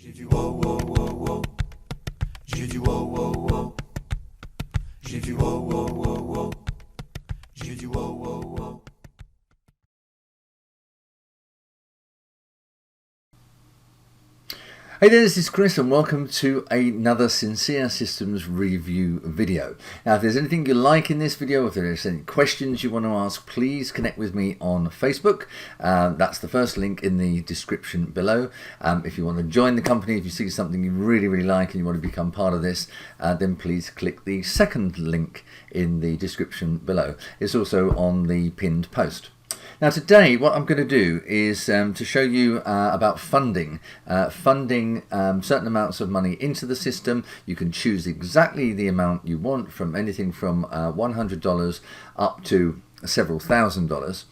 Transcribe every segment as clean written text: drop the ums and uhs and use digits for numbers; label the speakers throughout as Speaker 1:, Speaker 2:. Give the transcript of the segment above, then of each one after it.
Speaker 1: J'ai du wow wow wow wow. J'ai du wow wow wow. J'ai du wow wow wow wow. J'ai du wow wow wow.
Speaker 2: Hey there, this is Chris and welcome to another Sincere Systems review video. Now if there's anything you like in this video, if there's any questions you want to ask, please connect with me on Facebook. That's the first link in the description below. If you want to join the company, if you see something you really like and you want to become part of this, then please click the second link in the description below. It's also on the pinned post. Now today what I'm going to do is to show you about funding. Funding certain amounts of money into the system. You can choose exactly the amount you want, from anything from $100 up to several $1,000s.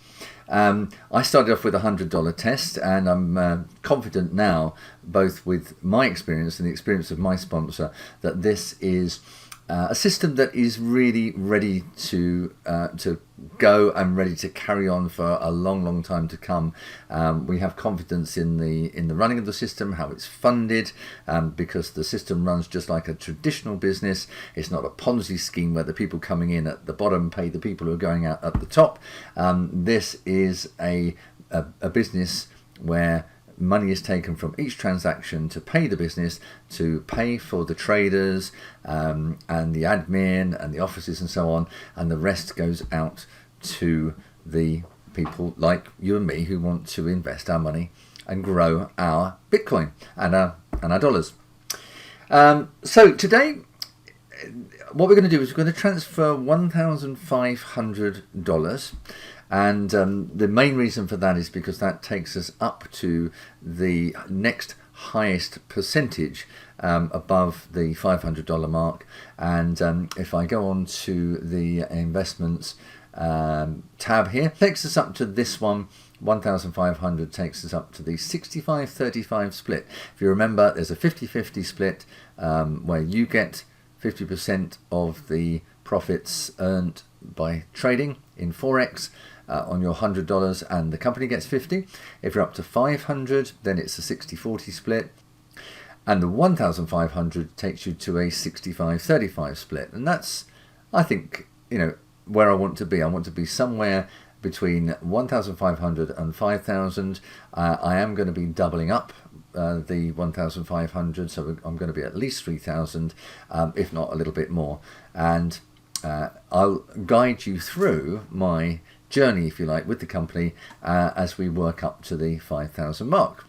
Speaker 2: I started off with a $100 test, and I'm confident now, both with my experience and the experience of my sponsor, that this is a system that is really ready to go and ready to carry on for a long time to come. We have confidence in the running of the system, how it's funded, because the system runs just like a traditional business. It's not a Ponzi scheme where the people coming in at the bottom pay the people who are going out at the top. This is a business where money is taken from each transaction to pay the business, to pay for the traders and the admin and the offices and so on, and the rest goes out to the people like you and me who want to invest our money and grow our Bitcoin and our dollars. So today what we're going to do is we're going to transfer $1,500. And the main reason for that is because that takes us up to the next highest percentage above the $500 mark. And if I go on to the investments tab here, takes us up to this one. 1,500 takes us up to the 65-35 split. If you remember, there's a 50-50 split where you get 50% of the profits earned by trading in Forex on your $100, and the company gets 50. If you're up to 500, then it's a 60-40 split, and the 1,500 takes you to a 65-35 split. And that's, I think, where I want to be. I want to be somewhere between 1,500 and 5,000. I am going to be doubling up the 1,500, so I'm going to be at least 3,000, if not a little bit more. And I'll guide you through my journey, if you like, with the company as we work up to the 5,000 mark.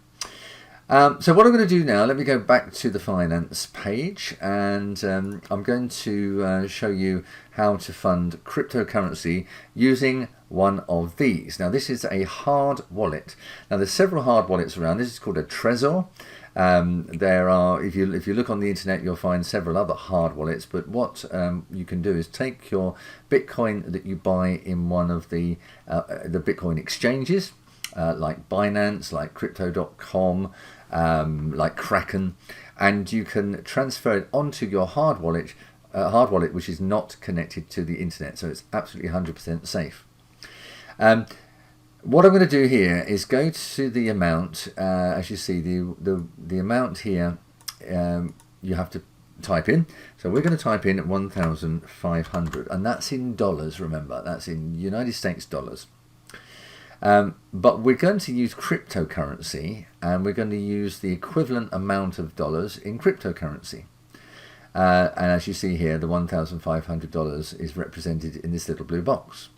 Speaker 2: So what I'm going to do now, let me go back to the finance page, and I'm going to show you how to fund cryptocurrency using one of these. Now this is a hard wallet. Now there's several hard wallets around. This is called a Trezor. There are, if you look on the internet, you'll find several other hard wallets, but what you can do is take your Bitcoin that you buy in one of the Bitcoin exchanges, like Binance, like Crypto.com, like Kraken, and you can transfer it onto your hard wallet, which is not connected to the internet, so it's absolutely 100% safe. What I'm going to do here is go to the amount. As you see, the amount here you have to type in. So we're going to type in 1,500, and that's in dollars. Remember, that's in United States dollars. But we're going to use cryptocurrency, and we're going to use the equivalent amount of dollars in cryptocurrency. And as you see here, the $1,500 is represented in this little blue box.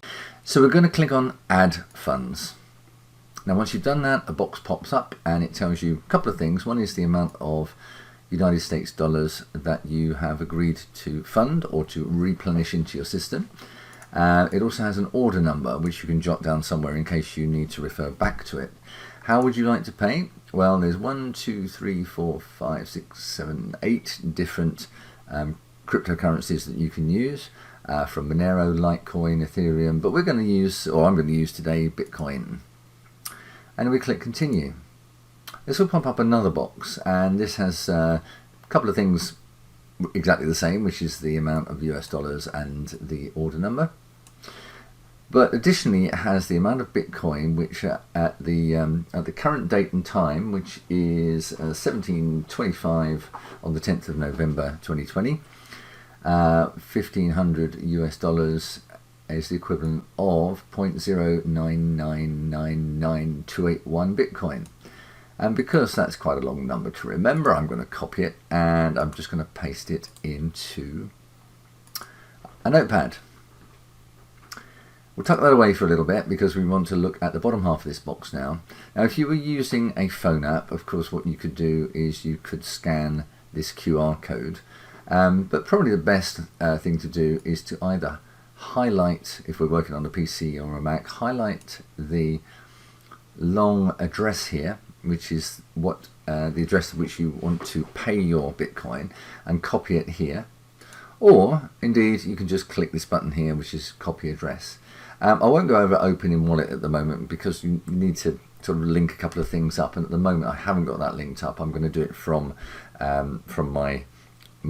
Speaker 2: So we're going to click on Add Funds. Now once you've done that, a box pops up and it tells you a couple of things. One is the amount of United States dollars that you have agreed to fund or to replenish into your system. It also has an order number which you can jot down somewhere in case you need to refer back to it. How would you like to pay? Well, there's 1, 2, 3, 4, 5, 6, 7, 8 different cryptocurrencies that you can use, from Monero, Litecoin, Ethereum, but we're going to use, or I'm going to use today, Bitcoin. And we click continue. This will pop up another box, and this has a couple of things exactly the same, which is the amount of US dollars and the order number. But additionally, it has the amount of Bitcoin, which at the current date and time, which is 1725 on the 10th of November 2020, $1,500 is the equivalent of 0.0999928 Bitcoin. And because that's quite a long number to remember, I'm going to copy it and I'm just going to paste it into a notepad. We'll tuck that away for a little bit because we want to look at the bottom half of this box now. Now, if you were using a phone app, of course, what you could do is you could scan this QR code. But probably the best thing to do is to either highlight, if we're working on a PC or a Mac, highlight the long address here, which is what the address to which you want to pay your Bitcoin, and copy it here. Or, indeed, you can just click this button here, which is copy address. I won't go over Open in Wallet at the moment because you need to sort of link a couple of things up, and at the moment I haven't got that linked up. I'm going to do it from my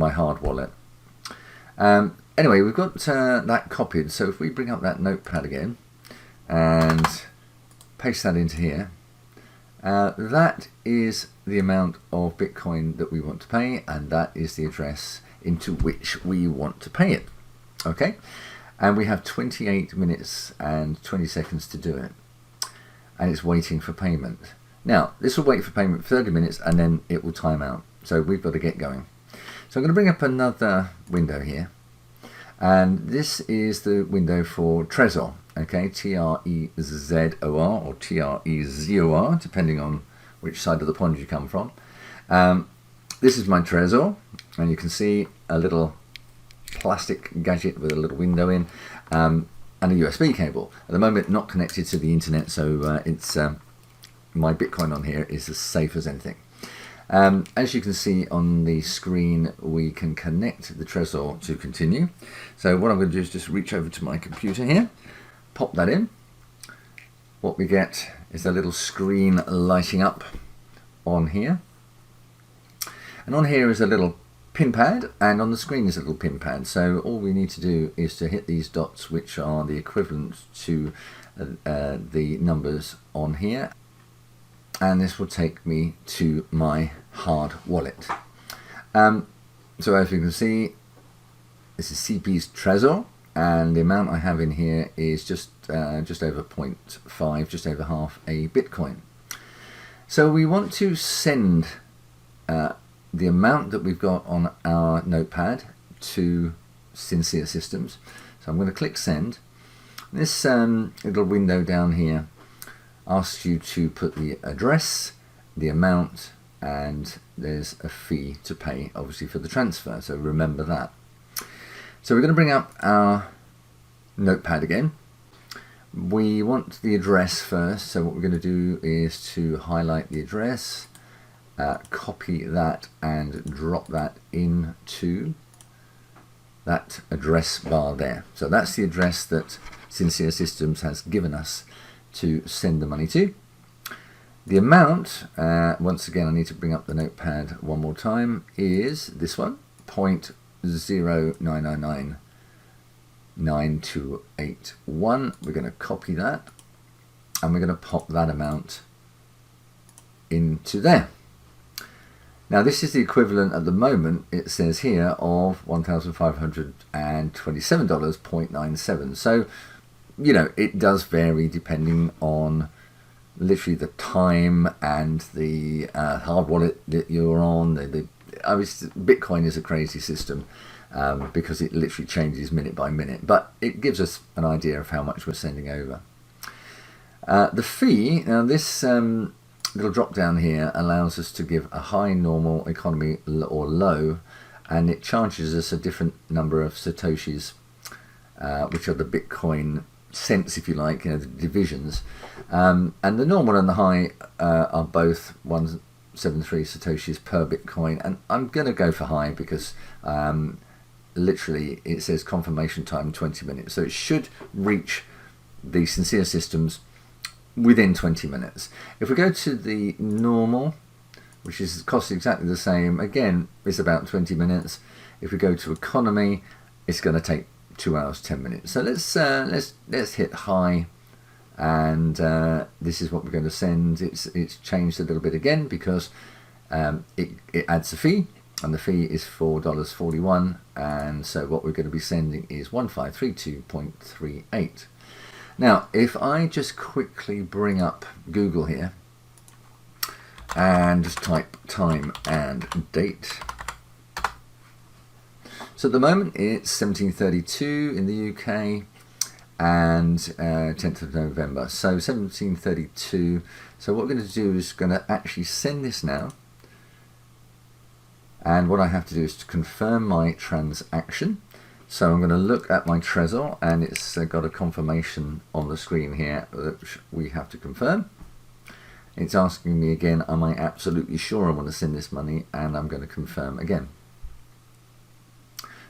Speaker 2: hard wallet. Anyway, we've got that copied, so if we bring up that notepad again and paste that into here, that is the amount of Bitcoin that we want to pay, and that is the address into which we want to pay it. Okay? And we have 28 minutes and 20 seconds to do it. And it's waiting for payment. Now, this will wait for payment for 30 minutes and then it will time out. So we've got to get going. So I'm going to bring up another window here. And this is the window for Trezor. Okay, T-R-E-Z-O-R or T-R-E-Z-O-R, depending on which side of the pond you come from. This is my Trezor. And you can see a little plastic gadget with a little window in and a USB cable. At the moment not connected to the internet, so it's my Bitcoin on here is as safe as anything. As you can see on the screen, we can connect the Trezor to continue. So what I'm going to do is just reach over to my computer here, pop that in. What we get is a little screen lighting up on here, and on here is a little pin pad, and on the screen is a little pin pad. So all we need to do is to hit these dots, which are the equivalent to the numbers on here, and this will take me to my hard wallet. So as you can see, this is CP's Trezor, and the amount I have in here is just over 0.5, just over half a Bitcoin. So we want to send the amount that we've got on our notepad to Sincere.Systems. So I'm going to click send. This little window down here asks you to put the address, the amount, and there's a fee to pay, obviously, for the transfer. So remember that. So we're going to bring up our notepad again. We want the address first. So what we're going to do is to highlight the address, copy that and drop that into that address bar there. So that's the address that Sincere.Systems has given us to send the money to. The amount, once again I need to bring up the notepad one more time, is this one, 0.0999281. We're going to copy that and we're going to pop that amount into there. Now this is the equivalent at the moment, it says here, of $1,527.97. So, you know, it does vary depending on literally the time and the hard wallet that you're on. Bitcoin is a crazy system because it literally changes minute by minute, but it gives us an idea of how much we're sending over. The fee, now this little drop down here allows us to give a high, normal, economy, or low, and it charges us a different number of satoshis, which are the Bitcoin cents, if you like, you know, the divisions. And the normal and the high are both 173 satoshis per Bitcoin, and I'm going to go for high because literally it says confirmation time 20 minutes, so it should reach the Sincere.Systems within 20 minutes. If we go to the normal, which is costs exactly the same, again it's about 20 minutes. If we go to economy, it's going to take 2 hours 10 minutes. So let's hit high, and this is what we're going to send. It's changed a little bit again because it adds a fee, and the fee is $4.41, and so what we're going to be sending is 1532.38. Now, if I just quickly bring up Google here and just type time and date. So at the moment it's 1732 in the UK and 10th of November. So 1732. So what we're going to do is going to actually send this now. And what I have to do is to confirm my transaction. So I'm going to look at my Trezor, and it's got a confirmation on the screen here that we have to confirm. It's asking me again, am I absolutely sure I want to send this money? And I'm going to confirm again.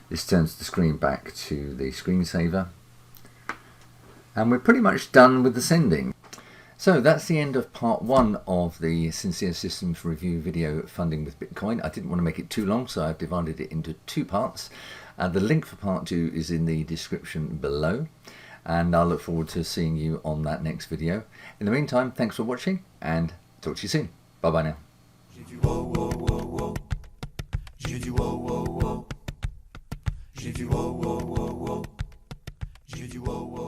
Speaker 2: This turns the screen back to the screensaver. And we're pretty much done with the sending. So that's the end of part 1 of the Sincere Systems review video, Funding with Bitcoin. I didn't want to make it too long, so I've divided it into 2 parts. The link for part 2 is in the description below, and I'll look forward to seeing you on that next video. In the meantime, thanks for watching, and talk to you soon. Bye bye now.
Speaker 1: J'ai du wow wow wow wow. J'ai du wow wow wow. J'ai du wow wow wow wow. J'ai du wow wow.